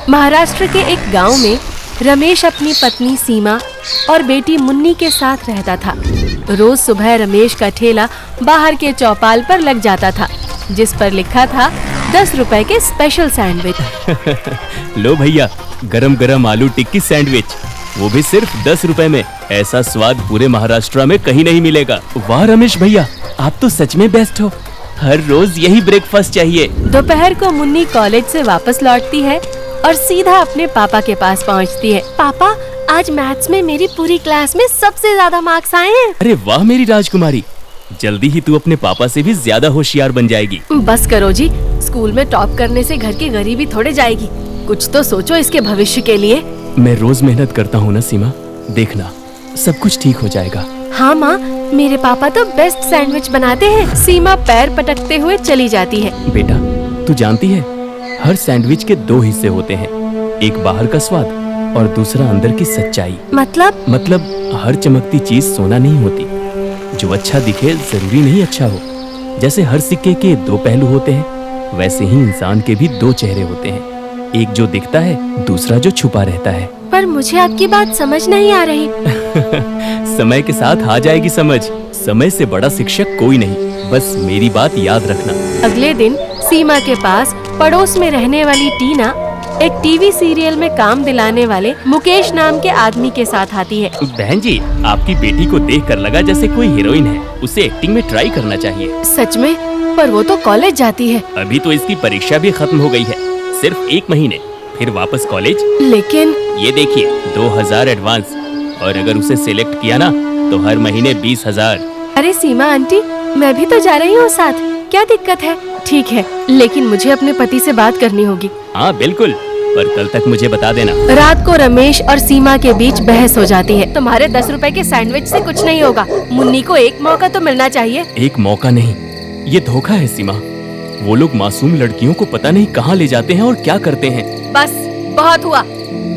महाराष्ट्र के एक गांव में रमेश अपनी पत्नी सीमा और बेटी मुन्नी के साथ रहता था। रोज सुबह रमेश का ठेला बाहर के चौपाल पर लग जाता था, जिस पर लिखा था 10 रुपए के स्पेशल सैंडविच। लो भैया, गरम गरम आलू टिक्की सैंडविच, वो भी सिर्फ 10 रुपए में। ऐसा स्वाद पूरे महाराष्ट्र में कहीं नहीं मिलेगा। वाह रमेश भैया, आप तो सच में बेस्ट हो। हर रोज यही ब्रेकफास्ट चाहिए। दोपहर को मुन्नी कॉलेज से वापस लौटती है और सीधा अपने पापा के पास पहुंचती है। पापा, आज मैथ्स में मेरी पूरी क्लास में सबसे ज्यादा मार्क्स आए हैं। अरे वाह मेरी राजकुमारी, जल्दी ही तू अपने पापा से भी ज्यादा होशियार बन जाएगी। बस करो जी, स्कूल में टॉप करने से घर की गरीबी थोड़े जाएगी। कुछ तो सोचो इसके भविष्य के लिए। मैं रोज मेहनत करता हूँ ना सीमा, देखना सब कुछ ठीक हो जाएगा। हाँ माँ, मेरे पापा तो बेस्ट सैंडविच बनाते हैं। सीमा पैर पटकते हुए चली जाती है। बेटा, तू जानती है हर सैंडविच के 2 हिस्से होते हैं, एक बाहर का स्वाद और दूसरा अंदर की सच्चाई। मतलब हर चमकती चीज सोना नहीं होती। जो अच्छा दिखे जरूरी नहीं अच्छा हो। जैसे हर सिक्के के 2 पहलू होते हैं, वैसे ही इंसान के भी 2 चेहरे होते हैं, एक जो दिखता है, दूसरा जो छुपा रहता है। पर मुझे आपकी बात समझ नहीं आ रही। समय के साथ आ जाएगी समझ। समय से बड़ा शिक्षक कोई नहीं, बस मेरी बात याद रखना। अगले दिन सीमा के पास पड़ोस में रहने वाली टीना एक टीवी सीरियल में काम दिलाने वाले मुकेश नाम के आदमी के साथ आती है। बहन जी, आपकी बेटी को देखकर लगा जैसे कोई हीरोइन है। उसे एक्टिंग में ट्राई करना चाहिए। सच में? पर वो तो कॉलेज जाती है। अभी तो इसकी परीक्षा भी खत्म हो गई है, सिर्फ 1 महीने, फिर वापस कॉलेज। लेकिन ये देखिए 2000 एडवांस, और अगर उसे सिलेक्ट किया ना तो हर महीने 20,000। अरे सीमा आंटी, मैं भी तो जा रही हूँ साथ, क्या दिक्कत है? ठीक है, लेकिन मुझे अपने पति से बात करनी होगी। हाँ बिल्कुल, पर कल तक मुझे बता देना। रात को रमेश और सीमा के बीच बहस हो जाती है। तुम्हारे 10 रुपए के सैंडविच से कुछ नहीं होगा। मुन्नी को एक मौका तो मिलना चाहिए। एक मौका नहीं, ये धोखा है सीमा। वो लोग मासूम लड़कियों को पता नहीं कहाँ ले जाते हैं और क्या करते हैं। बस बहुत हुआ,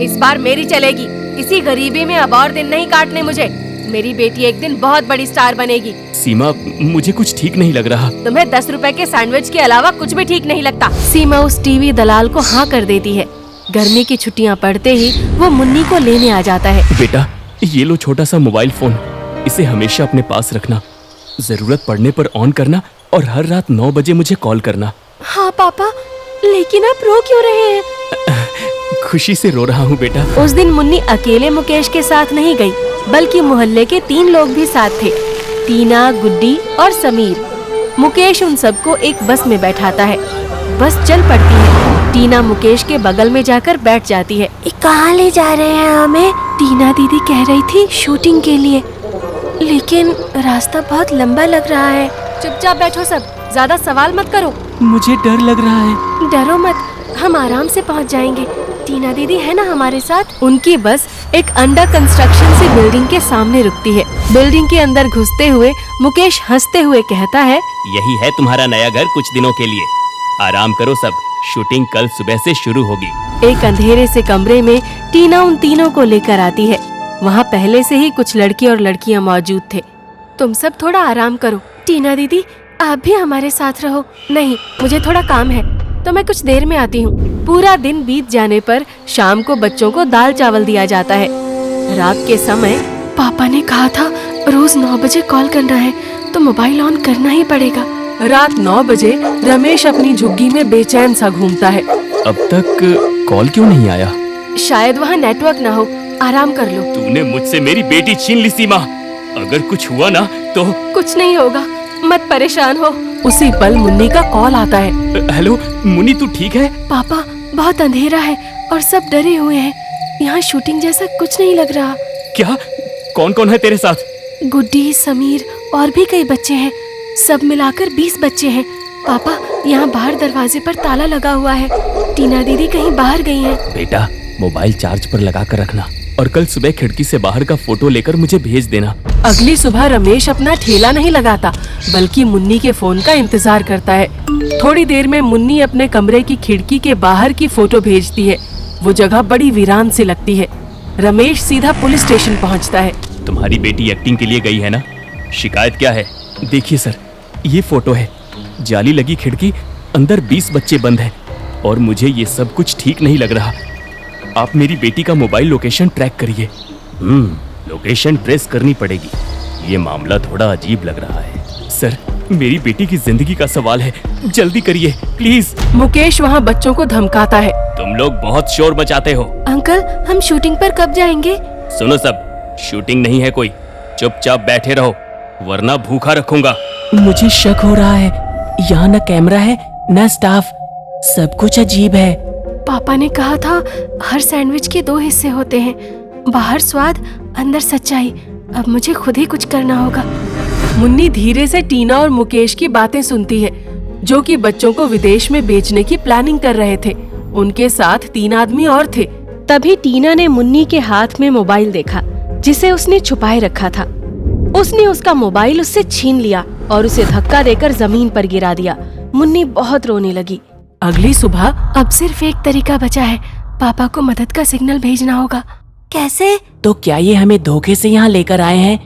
इस बार मेरी चलेगी। इसी गरीबी में अब और दिन नहीं काटने मुझे। मेरी बेटी एक दिन बहुत बड़ी स्टार बनेगी। सीमा, मुझे कुछ ठीक नहीं लग रहा। तुम्हें 10 रुपए के सैंडविच के अलावा कुछ भी ठीक नहीं लगता। सीमा उस टीवी दलाल को हाँ कर देती है। गर्मी की छुट्टियां पड़ते ही वो मुन्नी को लेने आ जाता है। बेटा, ये लो छोटा सा मोबाइल फोन, इसे हमेशा अपने पास रखना। जरूरत पड़ने पर ऑन करना और हर रात 9 बजे मुझे कॉल करना। हाँ पापा, लेकिन आप रो क्यों रहे हैं? खुशी से रो रहा हूँ बेटा। उस दिन मुन्नी अकेले मुकेश के साथ नहीं गई, बल्कि मोहल्ले के 3 लोग भी साथ थे, टीना, गुड्डी और समीर। मुकेश उन सबको एक बस में बैठाता है। बस चल पड़ती है। टीना मुकेश के बगल में जाकर बैठ जाती है। कहाँ ले जा रहे हैं हमें? टीना दीदी कह रही थी शूटिंग के लिए, लेकिन रास्ता बहुत लंबा लग रहा है। चुपचाप बैठो सब, ज्यादा सवाल मत करो। मुझे डर लग रहा है। डरो मत, हम आराम से पहुंच जाएंगे। टीना दीदी है ना हमारे साथ। उनकी बस एक अंडर कंस्ट्रक्शन से बिल्डिंग के सामने रुकती है। बिल्डिंग के अंदर घुसते हुए मुकेश हंसते हुए कहता है, यही है तुम्हारा नया घर कुछ दिनों के लिए। आराम करो सब, शूटिंग कल सुबह से शुरू होगी। एक अंधेरे से कमरे में टीना उन तीनों को लेकर आती है। वहाँ पहले से ही कुछ लड़के और लड़कियाँ मौजूद थे। तुम सब थोड़ा आराम करो। टीना दीदी, आप भी हमारे साथ रहो। नहीं, मुझे थोड़ा काम है, तो मैं कुछ देर में आती हूँ। पूरा दिन बीत जाने पर शाम को बच्चों को दाल चावल दिया जाता है। रात के समय पापा ने कहा था रोज 9 बजे कॉल करना है, तो मोबाइल ऑन करना ही पड़ेगा। रात 9 बजे रमेश अपनी झुग्गी में बेचैन सा घूमता है। अब तक कॉल क्यों नहीं आया? शायद वहाँ नेटवर्क ना हो, आराम कर लो। तूने मुझसे मेरी बेटी छीन ली सीमा, अगर कुछ हुआ ना तो। कुछ नहीं होगा, मत परेशान हो। उसी पल मुन्नी का कॉल आता है। हेलो मुन्नी, तू ठीक है? पापा, बहुत अंधेरा है और सब डरे हुए हैं। यहाँ शूटिंग जैसा कुछ नहीं लग रहा। क्या? कौन कौन है तेरे साथ? गुड्डी, समीर और भी कई बच्चे हैं। सब मिलाकर 20 बच्चे हैं। पापा, यहाँ बाहर दरवाजे पर ताला लगा हुआ है। टीना दीदी कहीं बाहर गई हैं। बेटा, मोबाइल चार्ज पर लगा कर रखना और कल सुबह खिड़की से बाहर का फोटो लेकर मुझे भेज देना। अगली सुबह रमेश अपना ठेला नहीं लगाता, बल्कि मुन्नी के फोन का इंतजार करता है। थोड़ी देर में मुन्नी अपने कमरे की खिड़की के बाहर की फोटो भेजती है। वो जगह बड़ी वीरान सी लगती है। रमेश सीधा पुलिस स्टेशन पहुंचता है। तुम्हारी बेटी एक्टिंग के लिए गई है ना? शिकायत क्या है? देखिए सर, ये फोटो है। जाली लगी खिड़की, अंदर 20 बच्चे बंद हैं और मुझे ये सब कुछ ठीक नहीं लग रहा। आप मेरी बेटी का मोबाइल लोकेशन ट्रैक करिए। लोकेशन ट्रेस करनी पड़ेगी। ये मामला थोड़ा अजीब लग रहा है। सर, मेरी बेटी की जिंदगी का सवाल है, जल्दी करिए प्लीज। मुकेश वहाँ बच्चों को धमकाता है। तुम लोग बहुत शोर मचाते हो। अंकल, हम शूटिंग पर कब जाएंगे? सुनो सब, शूटिंग नहीं है कोई, चुपचाप बैठे रहो वरना भूखा रखूंगा। मुझे शक हो रहा है, यहाँ न कैमरा है न स्टाफ, सब कुछ अजीब है। पापा ने कहा था हर सैंडविच के 2 हिस्से होते हैं, बाहर स्वाद अंदर सच्चाई। अब मुझे खुद ही कुछ करना होगा। मुन्नी धीरे से टीना और मुकेश की बातें सुनती है, जो कि बच्चों को विदेश में बेचने की प्लानिंग कर रहे थे। उनके साथ 3 आदमी और थे। तभी टीना ने मुन्नी के हाथ में मोबाइल देखा, जिसे उसने छुपाए रखा था। उसने उसका मोबाइल उससे छीन लिया और उसे धक्का देकर जमीन पर गिरा दिया। मुन्नी बहुत रोने लगी। अगली सुबह अब सिर्फ एक तरीका बचा है, पापा को मदद का सिग्नल भेजना होगा। कैसे? तो क्या ये हमें धोखे से यहाँ लेकर आए हैं?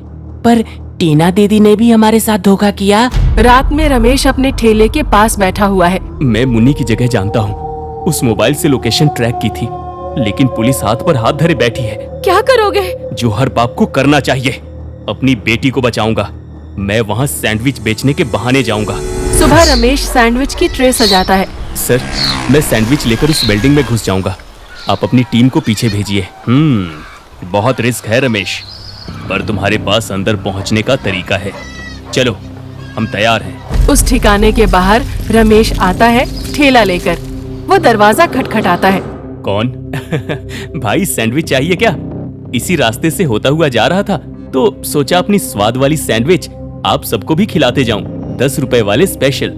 पर टीना दीदी ने भी हमारे साथ धोखा किया। रात में रमेश अपने ठेले के पास बैठा हुआ है। मैं मुन्नी की जगह जानता हूँ। उस मोबाइल से लोकेशन ट्रैक की थी, लेकिन पुलिस हाथ पर हाथ धरे बैठी है। क्या करोगे? जो हर बाप को करना चाहिए, अपनी बेटी को बचाऊंगा। मैं वहाँ सैंडविच बेचने के बहाने जाऊंगा। सुबह रमेश सैंडविच की ट्रे सजाता है। सर, मैं सैंडविच लेकर उस बिल्डिंग में घुस जाऊंगा। आप अपनी टीम को पीछे भेजिए। बहुत रिस्क है रमेश, पर तुम्हारे पास अंदर पहुंचने का तरीका है। चलो, हम तैयार हैं। उस ठिकाने के बाहर रमेश आता है ठेला लेकर। वो दरवाजा खटखटाता है। कौन? भाई, सैंडविच चाहिए क्या? इसी रास्ते से होता हुआ जा रहा था, तो सोचा अपनी स्वाद वाली सैंडविच आप सबको भी खिलाते जाऊं। 10 रुपए वाले स्पेशल।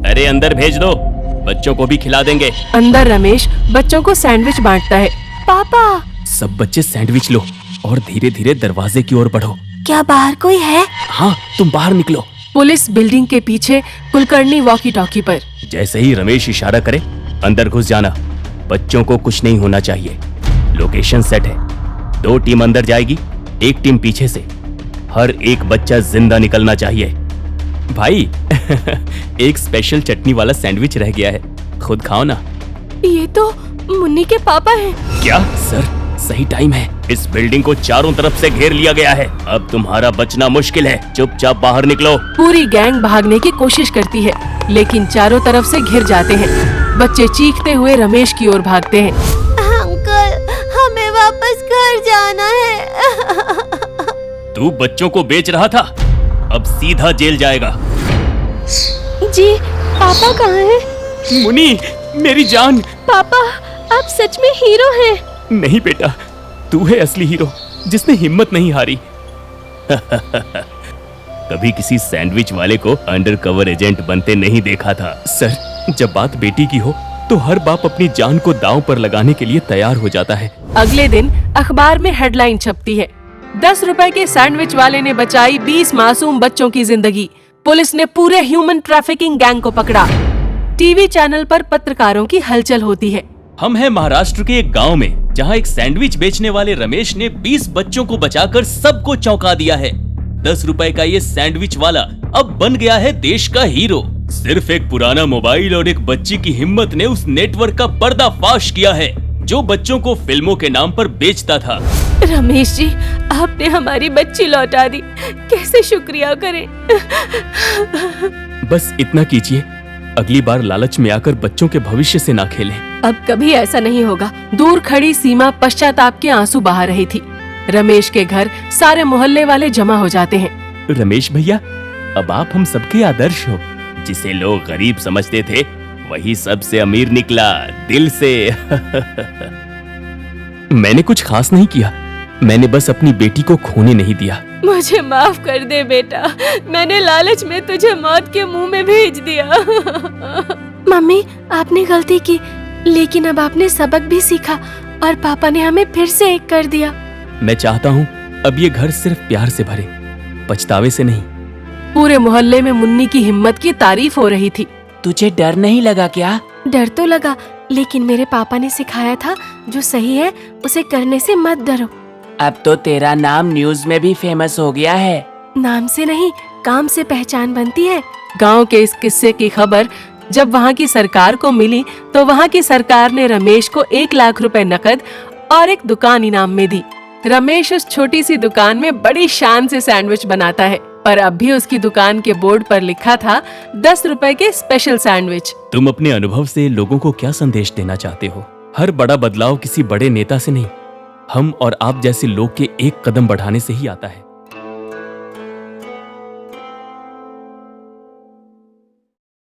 अरे अंदर भेज दो, बच्चों को भी खिला देंगे। अंदर रमेश बच्चों को सैंडविच बांटता है। पापा! सब बच्चे सैंडविच लो और धीरे धीरे दरवाजे की ओर बढ़ो। क्या बाहर कोई है? हाँ, तुम बाहर निकलो। पुलिस बिल्डिंग के पीछे कुलकर्णी वॉकी टॉकी पर। जैसे ही रमेश इशारा करे, अंदर घुस जाना। बच्चों को कुछ नहीं होना चाहिए। लोकेशन सेट है। 2 टीम अंदर जाएगी, 1 टीम पीछे से। हर एक बच्चा जिंदा निकलना चाहिए। भाई, एक स्पेशल चटनी वाला सैंडविच रह गया है, खुद खाओ ना। ये तो मुन्नी के पापा हैं। क्या सर, सही टाइम है। इस बिल्डिंग को चारों तरफ से घेर लिया गया है। अब तुम्हारा बचना मुश्किल है। चुपचाप बाहर निकलो। पूरी गैंग भागने की कोशिश करती है, लेकिन चारों तरफ से घिर जाते हैं। बच्चे चीखते हुए रमेश की ओर भागते हैं। अंकल, हमें वापस घर जाना है। तू बच्चों को बेच रहा था, अब सीधा जेल जाएगा। जी, पापा कहाँ हैं? मुनी, मेरी जान। पापा, आप सच में हीरो हैं। नहीं बेटा, तू है असली हीरो, जिसने हिम्मत नहीं हारी। कभी किसी सैंडविच वाले को अंडरकवर एजेंट बनते नहीं देखा था। सर, जब बात बेटी की हो तो हर बाप अपनी जान को दांव पर लगाने के लिए तैयार हो जाता है। अगले दिन अखबार में हेडलाइन छपती है, 10 रुपए के सैंडविच वाले ने बचाई 20 मासूम बच्चों की जिंदगी। पुलिस ने पूरे ह्यूमन ट्रैफिकिंग गैंग को पकड़ा। टीवी चैनल पर पत्रकारों की हलचल होती है। हम हैं महाराष्ट्र के एक गांव में, जहां एक सैंडविच बेचने वाले रमेश ने 20 बच्चों को बचाकर सबको चौंका दिया है। 10 रुपए का ये सैंडविच वाला अब बन गया है देश का हीरो। सिर्फ एक पुराना मोबाइल और एक बच्ची की हिम्मत ने उस नेटवर्क का पर्दाफाश किया है, जो बच्चों को फिल्मों के नाम पर बेचता था। रमेश जी, आपने हमारी बच्ची लौटा दी, कैसे शुक्रिया करें। बस इतना कीजिए, अगली बार लालच में आकर बच्चों के भविष्य से ना खेलें। अब कभी ऐसा नहीं होगा। दूर खड़ी सीमा पश्चाताप के आंसू बहा रही थी। रमेश के घर सारे मोहल्ले वाले जमा हो जाते हैं। रमेश भैया, अब आप हम सबके आदर्श हो। जिसे लोग गरीब समझते थे, वही सबसे अमीर निकला, दिल से। मैंने कुछ खास नहीं किया, मैंने बस अपनी बेटी को खोने नहीं दिया। मुझे माफ कर दे बेटा, मैंने लालच में तुझे मौत के मुंह में भेज दिया। मम्मी, आपने गलती की, लेकिन अब आपने सबक भी सीखा और पापा ने हमें फिर से एक कर दिया। मैं चाहता हूँ अब ये घर सिर्फ प्यार से भरे, पछतावे से नहीं। पूरे मोहल्ले में मुन्नी की हिम्मत की तारीफ हो रही थी। तुझे डर नहीं लगा क्या? डर तो लगा, लेकिन मेरे पापा ने सिखाया था, जो सही है उसे करने से मत डरो। अब तो तेरा नाम न्यूज में भी फेमस हो गया है। नाम से नहीं, काम से पहचान बनती है। गांव के इस किस्से की खबर जब वहाँ की सरकार को मिली तो वहाँ की सरकार ने रमेश को 1 लाख रुपए नकद और एक दुकान इनाम में दी। रमेश उस छोटी सी दुकान में बड़ी शान से सैंडविच बनाता है, पर अब भी उसकी दुकान के बोर्ड पर लिखा था 10 रुपए के स्पेशल सैंडविच। तुम अपने अनुभव से लोगों को क्या संदेश देना चाहते हो? हर बड़ा बदलाव किसी बड़े नेता से नहीं, हम और आप जैसे लोग के एक कदम बढ़ाने से ही आता है।